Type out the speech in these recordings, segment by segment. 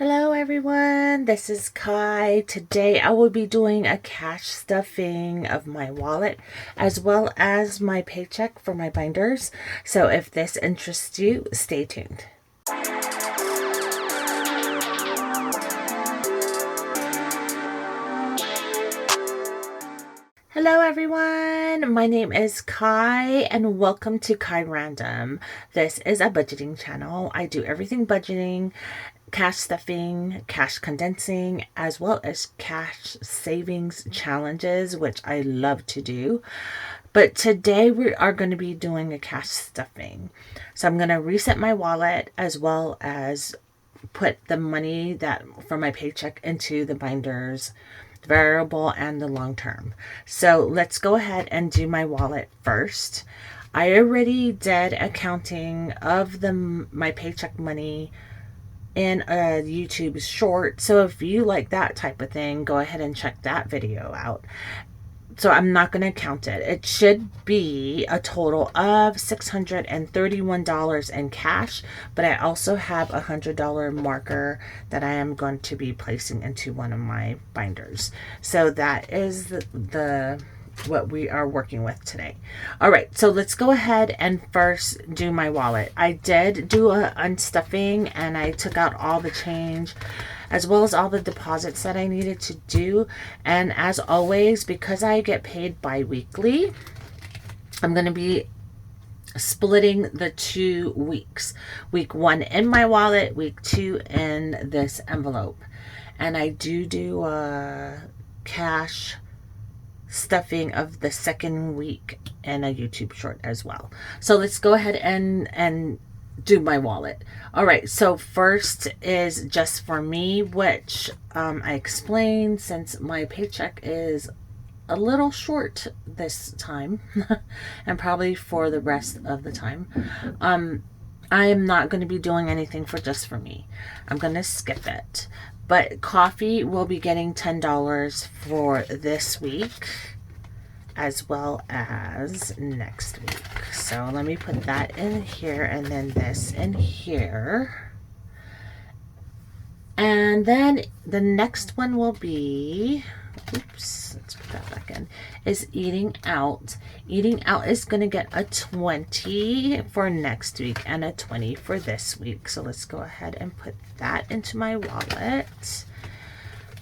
Hello everyone, this is Kai. Today I will be doing a cash stuffing of my wallet as well as my paycheck for my binders. So if this interests you, stay tuned. Hello everyone, my name is Kai and welcome to Kai Random. This is a budgeting channel. I do everything budgeting, cash stuffing, cash condensing, as well as cash savings challenges, which I love to do. But today we are going to be doing a cash stuffing. So I'm going to reset my wallet as well as put the money that from my paycheck into the binders, variable and the long term. So let's go ahead and do my wallet first. I already did accounting of my paycheck money in a YouTube short. So if you like that type of thing, go ahead and check that video out. So I'm not going to count it. It should be a total of $631 in cash, but I also have a $100 marker that I am going to be placing into one of my binders. So that is the what we are working with today. All right, so let's go ahead and first do my wallet. I did do a unstuffing and I took out all the change as well as all the deposits that I needed to do. And as always, because I get paid bi-weekly, I'm going to be splitting the 2 weeks. Week 1 in my wallet, week 2 in this envelope. And I do a cash stuffing of the second week in a YouTube short as well. So let's go ahead and do my wallet. All right, so first is just for me, which I explained since my paycheck is a little short this time and probably for the rest of the time. I am not going to be doing anything for just for me. I'm going to skip it. But Kofi will be getting $10 for this week as well as next week. So let me put that in here and then this in here. And then the next one will be, oops, let's put that back in, is eating out. Eating out is going to get a 20 for next week and a 20 for this week. So let's go ahead and put that into my wallet.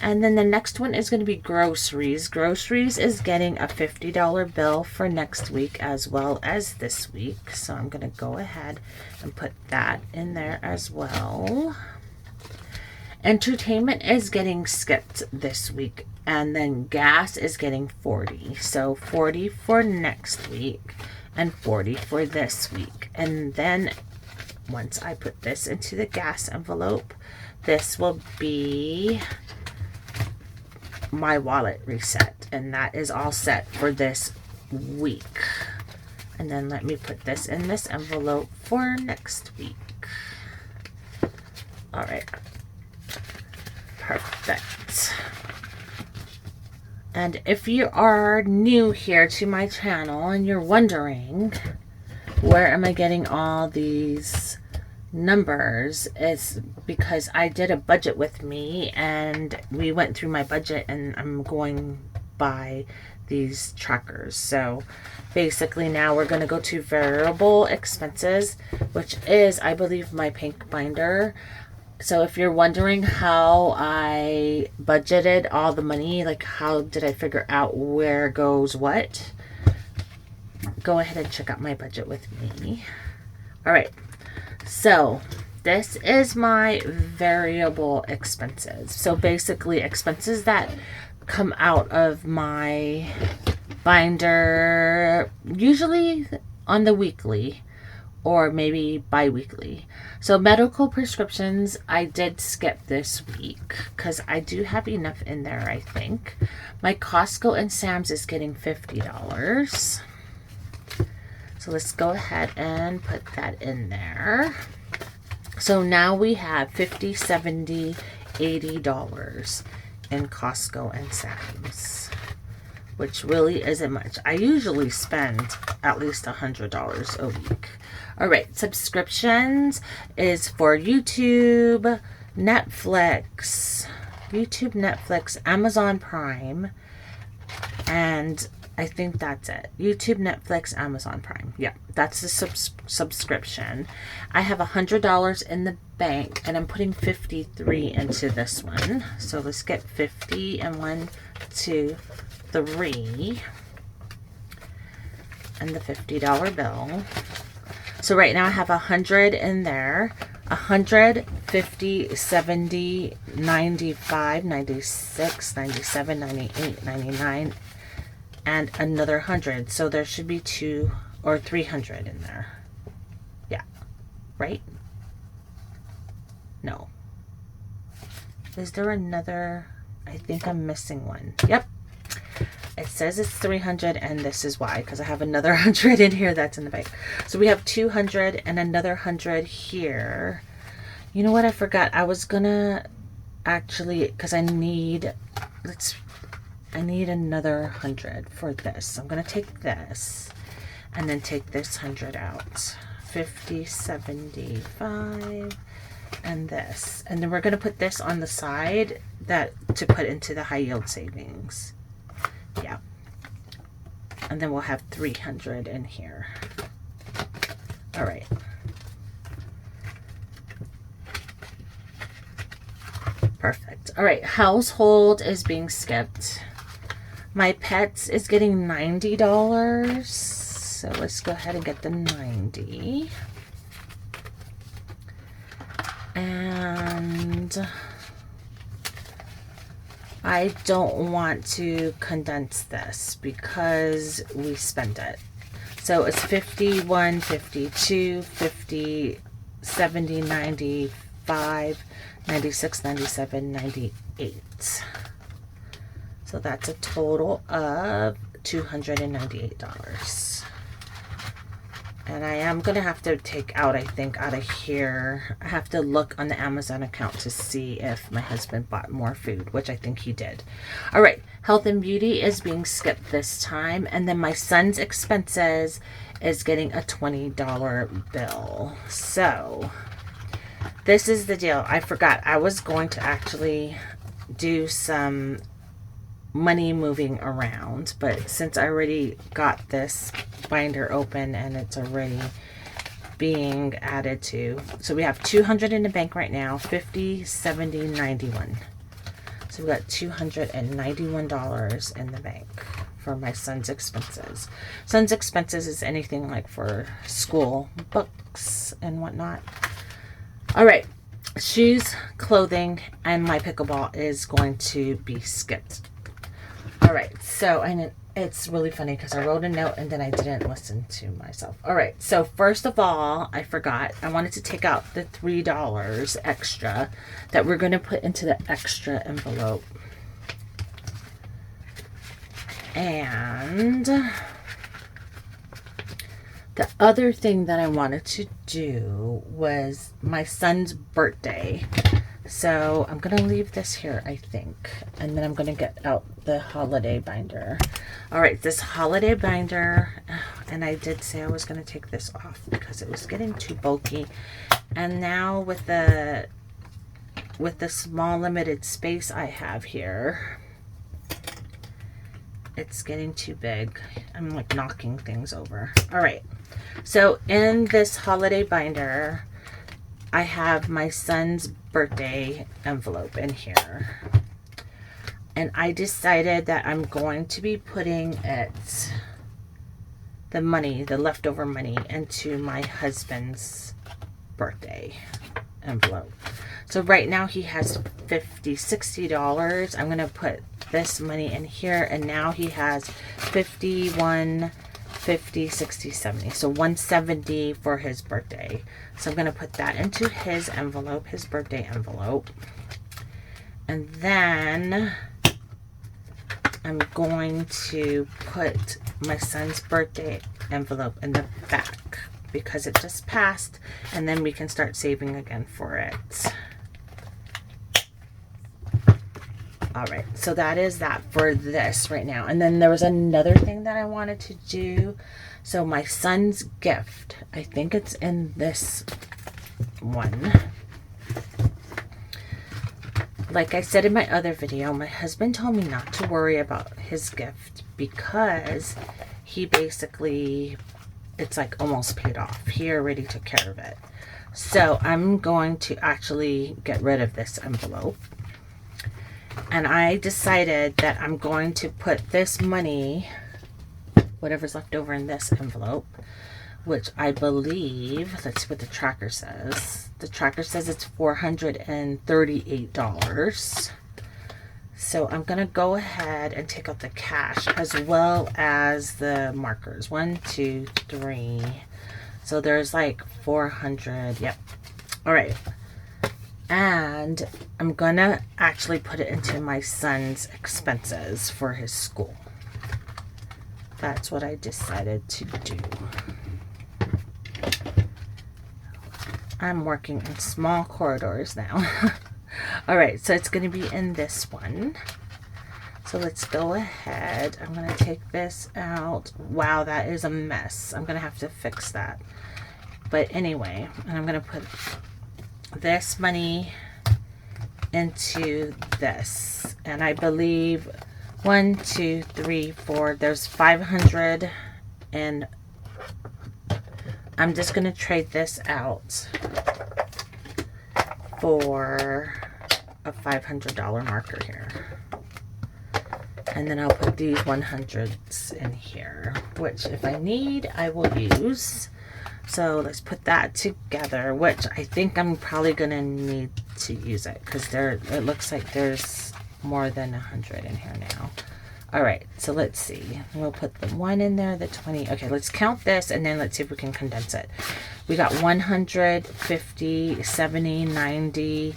And then the next one is going to be groceries. Groceries is getting a $50 bill for next week as well as this week. So I'm going to go ahead and put that in there as well. Entertainment is getting skipped this week. And then gas is getting 40. So 40 for next week and 40 for this week. And then once I put this into the gas envelope, this will be my wallet reset. And that is all set for this week. And then let me put this in this envelope for next week. All right. Perfect. And if you are new here to my channel and you're wondering where am I getting all these numbers, it's because I did a budget with me and we went through my budget and I'm going by these trackers. So basically now we're going to go to variable expenses, which is, I believe, my pink binder. So if you're wondering how I budgeted all the money, like how did I figure out where goes what, go ahead and check out my budget with me. All right, so this is my variable expenses. So basically expenses that come out of my binder, usually on the weekly or maybe bi-weekly. So medical prescriptions, I did skip this week because I do have enough in there, I think. My Costco and Sam's is getting $50. So let's go ahead and put that in there. So now we have $50, $70, $80 in Costco and Sam's, which really isn't much. I usually spend at least $100 a week. All right, subscriptions is for YouTube, Netflix, YouTube, Netflix, Amazon Prime, and I think that's it. YouTube, Netflix, Amazon Prime. Yeah, that's the subscription. I have $100 in the bank, and I'm putting 53 into this one. So let's get 50 and 1, 2, 3, and the $50 bill. So right now I have 100 in there. 100, 50, 70, 95, 96, 97, 98, 99, and another 100. So there should be 2 or 300 in there. Yeah. Right? No. Is there another? I think I'm missing one. Yep. It says it's 300, and this is why, because I have another 100 in here that's in the bank. So we have 200 and another 100 here. You know what? I forgot. I was gonna actually, because I need another 100 for this. I'm gonna take this and then take this 100 out. 50, 75, and this. And then we're gonna put this on the side to put into the high yield savings. Yeah. And then we'll have 300 in here. All right. Perfect. All right. Household is being skipped. My pets is getting $90. So let's go ahead and get the 90. And I don't want to condense this because we spent it. So it's 51, 52, 50, 70, 95, 96, 97, 98. So that's a total of $298. And I am going to have to take out, I think, out of here. I have to look on the Amazon account to see if my husband bought more food, which I think he did. All right. Health and beauty is being skipped this time. And then my son's expenses is getting a $20 bill. So this is the deal. I forgot. I was going to actually do some money moving around, but since I already got this binder open and it's already being added to, so we have 200 in the bank right now, 50, 70, 91. So we got $291 in the bank for my son's expenses. Son's expenses is anything like for school, books and whatnot. All right, shoes, clothing, and my pickleball is going to be skipped. All right, so and it's really funny because I wrote a note and then I didn't listen to myself. All right, so first of all, I forgot. I wanted to take out the $3 extra that we're going to put into the extra envelope. And the other thing that I wanted to do was my son's birthday. So I'm going to leave this here, I think. And then I'm going to get out the holiday binder. All right, this holiday binder. And I did say I was going to take this off because it was getting too bulky. And now with the small limited space I have here, it's getting too big. I'm like knocking things over. All right. So in this holiday binder, I have my son's birthday envelope in here. And I decided that I'm going to be putting the money, the leftover money, into my husband's birthday envelope. So right now he has $50, $60. I'm going to put this money in here, and now he has 51, 50, 60, 70. So 170 for his birthday. So I'm going to put that into his envelope, his birthday envelope. And then I'm going to put my son's birthday envelope in the back because it just passed, and then we can start saving again for it. All right, so that is that for this right now. And then there was another thing that I wanted to do. So my son's gift, I think it's in this one. Like I said in my other video, my husband told me not to worry about his gift because he basically, it's like almost paid off. He already took care of it. So I'm going to actually get rid of this envelope. And I decided that I'm going to put this money, whatever's left over in this envelope, which I believe, let's see what the tracker says. The tracker says it's $438. So I'm going to go ahead and take out the cash as well as the markers. 1, 2, 3. So there's like 400. Yep. All right. And I'm going to actually put it into my son's expenses for his school. That's what I decided to do. I'm working in small corridors now. All right, so it's going to be in this one. So let's go ahead. I'm going to take this out. Wow, that is a mess. I'm going to have to fix that. But anyway, and I'm going to put this money into this. And I believe 1, 2, 3, 4. There's 500, and I'm just going to trade this out for a $500 marker here. And then I'll put these 100s in here, which if I need, I will use. So let's put that together, which I think I'm probably going to need to use it because it looks like there's more than 100 in here now. All right, so let's see. We'll put the 1 in there, the 20. Okay, let's count this, and then let's see if we can condense it. We got 100, 50, 70, 90,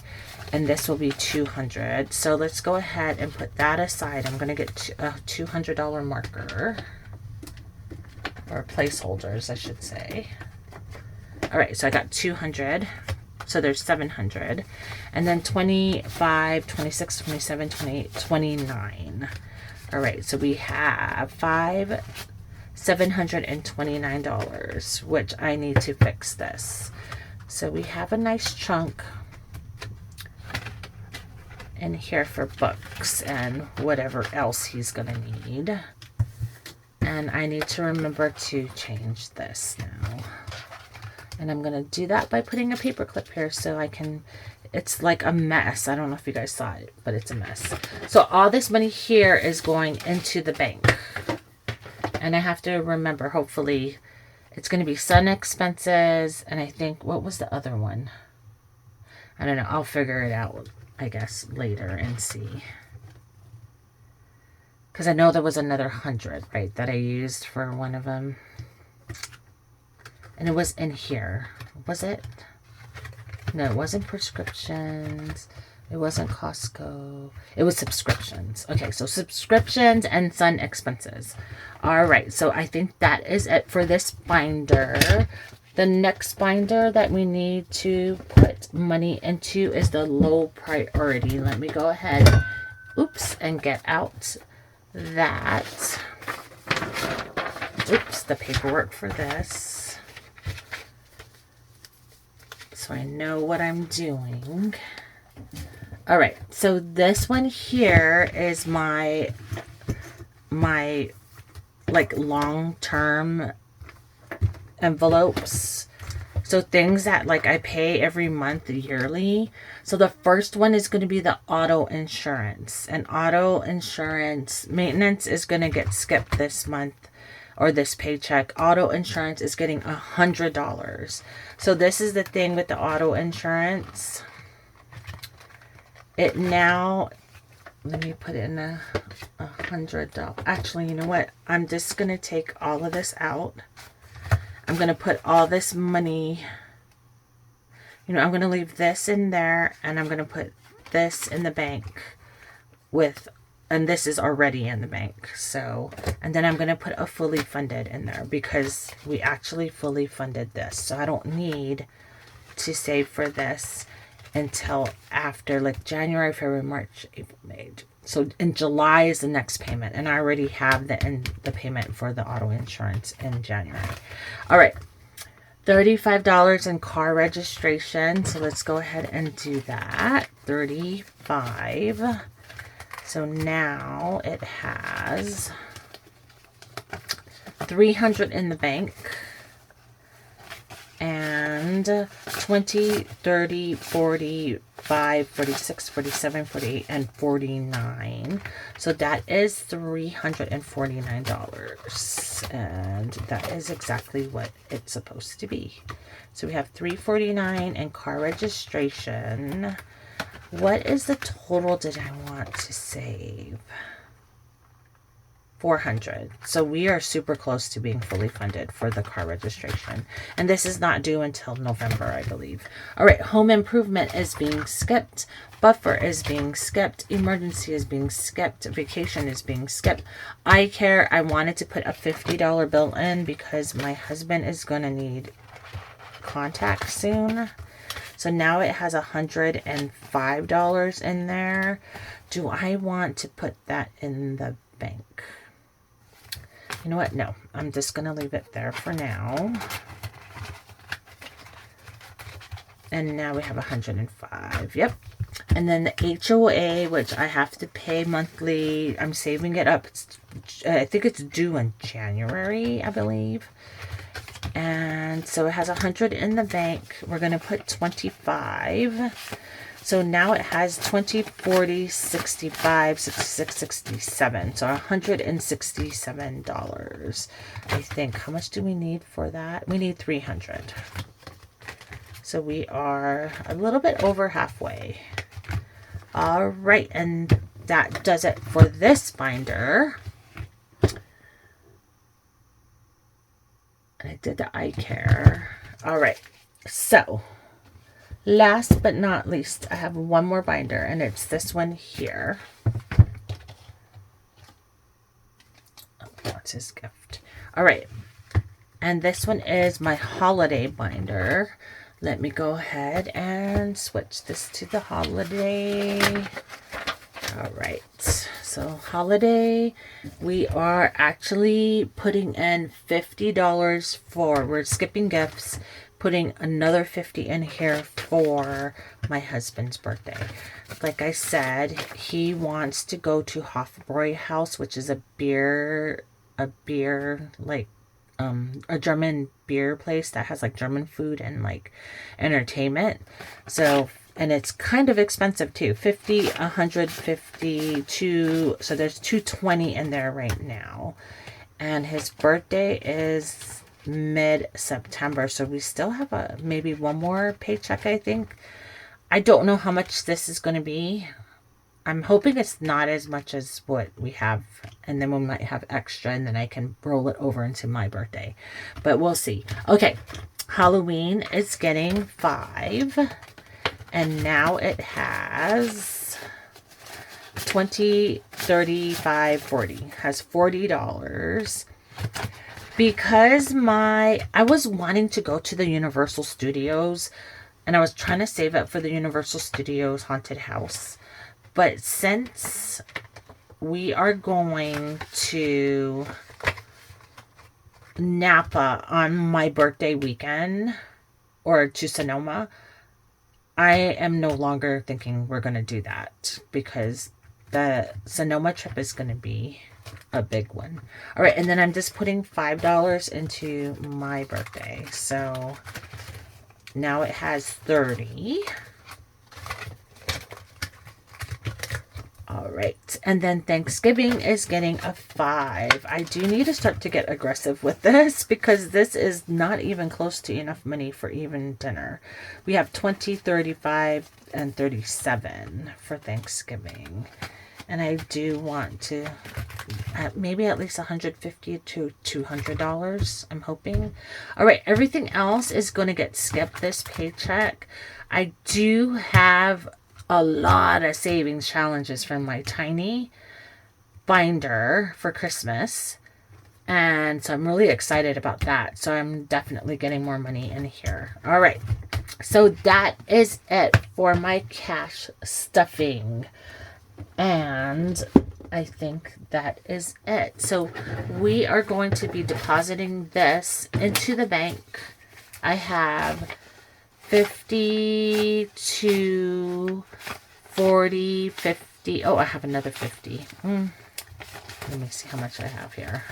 and this will be 200. So let's go ahead and put that aside. I'm going to get a $200 marker, or placeholders, I should say. All right, so I got 200. So there's 700. And then 25, 26, 27, 28, 29. All right, so we have $729, which I need to fix this. So we have a nice chunk in here for books and whatever else he's gonna need. And I need to remember to change this now. And I'm gonna do that by putting a paper clip here so I can, it's like a mess. I don't know if you guys saw it, but it's a mess. So all this money here is going into the bank. And I have to remember, hopefully, it's going to be son expenses. And I think, what was the other one? I don't know. I'll figure it out, I guess, later and see. Because I know there was another 100, right, that I used for one of them. And it was in here. Was it? No, it wasn't prescriptions. It wasn't Costco. It was subscriptions. Okay, so subscriptions and son expenses. All right, so I think that is it for this binder. The next binder that we need to put money into is the low priority. Let me go ahead, oops, and get out that. Oops, the paperwork for this. So I know what I'm doing. All right, so this one here is my like long-term envelopes. So things that like I pay every month yearly. So the first one is going to be the auto insurance. And auto insurance maintenance is going to get skipped this month or this paycheck. Auto insurance is getting $100. So this is the thing with the auto insurance. It now, let me put in $100. Actually, you know what? I'm just going to take all of this out. I'm going to put all this money, you know, I'm going to leave this in there, and I'm going to put this in the bank with, and this is already in the bank. So, and then I'm going to put a fully funded in there because we actually fully funded this. So I don't need to save for this until after like January, February, March, April, May. So in July is the next payment, and I already have the payment for the auto insurance in January. All right. $35 in car registration. So let's go ahead and do that. 35. So now it has 300 in the bank. And 20, 30, 45, 46, 47, 48, and 49. So that is $349. And that is exactly what it's supposed to be. So we have $349 in car registration. What is the total did I want to save? $400. So we are super close to being fully funded for the car registration. And this is not due until November, I believe. All right, home improvement is being skipped. Buffer is being skipped. Emergency is being skipped. Vacation is being skipped. Eye care, I wanted to put a $50 bill in because my husband is going to need contacts soon. So now it has $105 in there. Do I want to put that in the bank? You know what? No, I'm just going to leave it there for now. And now we have 105. Yep. And then the HOA, which I have to pay monthly. I'm saving it up. I think it's due in January, I believe. And so it has 100 in the bank. We're going to put 25. So now it has 20, 40, 65, 66, 67. So $167, I think. How much do we need for that? We need 300. So we are a little bit over halfway. All right. And that does it for this binder. And I did the eye care. All right. So last but not least, I have one more binder, and it's this one here. Oh, what's his gift? All right. And this one is my holiday binder. Let me go ahead and switch this to the holiday. All right. So holiday, we are actually putting in $50 for, we're skipping gifts, putting another 50 in here for my husband's birthday. Like I said, he wants to go to Hofbräu House, which is a beer like a German beer place that has like German food and like entertainment. So, and it's kind of expensive too. 50, 152. So there's 220 in there right now. And his birthday is mid-September. So we still have maybe one more paycheck, I think. I don't know how much this is going to be. I'm hoping it's not as much as what we have, and then we might have extra, and then I can roll it over into my birthday. But we'll see. Okay, Halloween is getting 5, and now it has 20, 35, 40. Has $40. Because I was wanting to go to the Universal Studios, and I was trying to save up for the Universal Studios haunted house. But since we are going to Napa on my birthday weekend, or to Sonoma, I am no longer thinking we're going to do that, because the Sonoma trip is going to be a big one. All right, and then I'm just putting $5 into my birthday. So now it has 30. All right, and then Thanksgiving is getting a 5. I do need to start to get aggressive with this, because this is not even close to enough money for even dinner. We have 20, 35, and 37 for Thanksgiving. And I do want to maybe at least $150 to $200, I'm hoping. All right, everything else is going to get skipped this paycheck. I do have a lot of savings challenges from my tiny binder for Christmas. And so I'm really excited about that. So I'm definitely getting more money in here. All right. So that is it for my cash stuffing. And I think that is it. So we are going to be depositing this into the bank I have 50 to 40, 50. Oh, I have another 50. Let me see how much I have here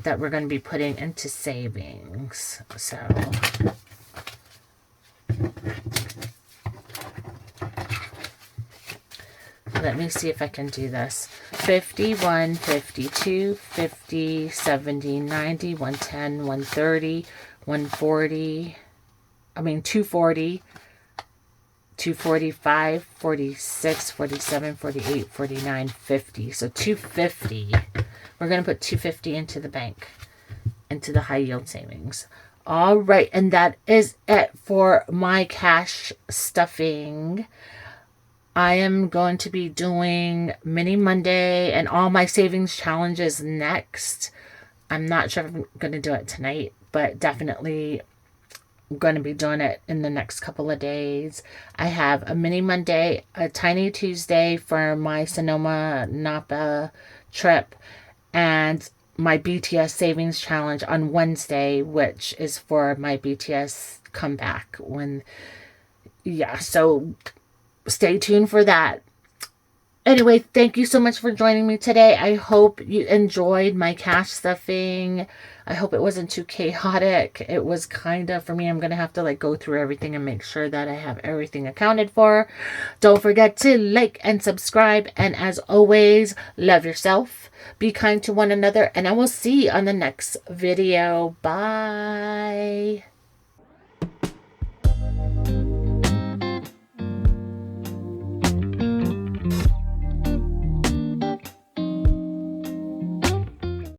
that we're going to be putting into savings. So let me see if I can do this. 51, 52, 50, 70, 90, 110, 130, 140. I mean 240, 245, 46, 47, 48, 49, 50. So 250. We're going to put 250 into the bank, into the high yield savings. All right, and that is it for my cash stuffing. I am going to be doing Mini Monday and all my savings challenges next. I'm not sure if I'm going to do it tonight, but definitely I'm going to be doing it in the next couple of days. I have a Mini Monday, a Tiny Tuesday for my Sonoma Napa trip, and my BTS Savings Challenge on Wednesday, which is for my BTS comeback. So stay tuned for that. Anyway, thank you so much for joining me today. I hope you enjoyed my cash stuffing. I hope it wasn't too chaotic. It was kind of, for me, I'm going to have to go through everything and make sure that I have everything accounted for. Don't forget to like and subscribe. And as always, love yourself. Be kind to one another. And I will see you on the next video. Bye.